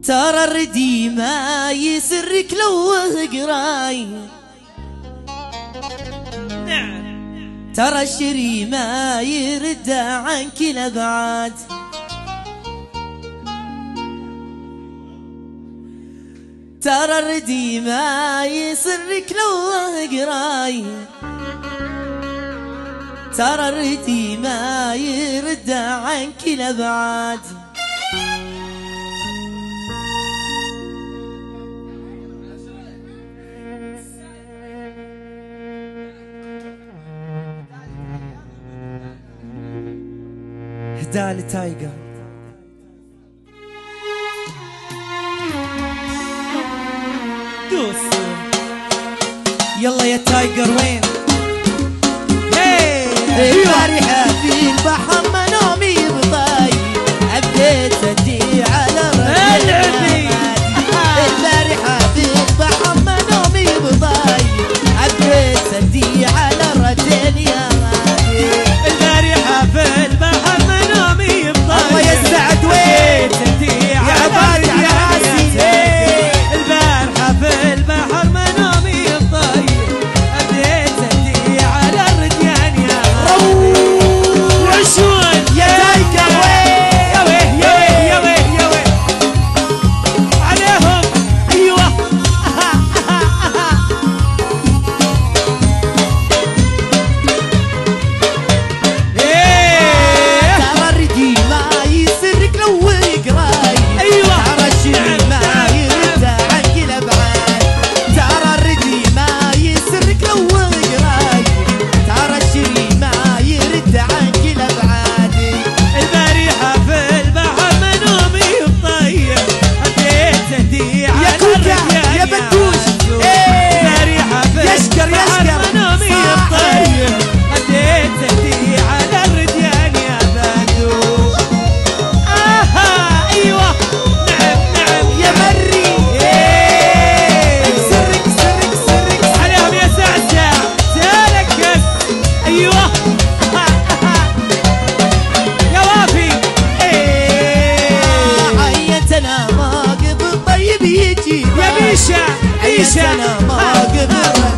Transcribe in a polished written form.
ترى الردي ما يسرك لو قراي، ترى الشري ما يرد عنك الابعاد، ترى الردي ما يسرك لو قراي، ترى الردي ما يرد عنك الابعاد. هدالي تايجر دوس يلا يا تايجر وين؟ البارحة في البحر منومي بطايب حبيت ادي على الرجل، البارحة في البحر منومي بطايب حبيت ادي على الرجل يا غالي، البارحة في البحر منومي بطايب الله يسعد وين يا عبادي يا راسي، البارحة في البحر منومي بطايب حبيت ادي على الرجال يا وشون يا تايجر وين يا ويه يا ويه يا ويه يا ويه عليهم ايوه ترى الردي ما يسرك لو يقراي، ايوه ترى الشري ما يرد عنك الابعاد، ترى الردي ما يسرك لو يقراي، ترى الشري ما يرد عنك الابعاد، البارحة في البحر منومي بطيب حبيت ادي على الرجال يا بدوش، البارحة في البحر منومي بطيب حبيت ادي على الرجال يا بدوش. ايوه نعم نعم يا مري سرك سرك سرك عليهم يا سعسع سالك ايوه يا وافي عيتنا ما قبل طيب يجي يا بيشا عيشة انا ما قبل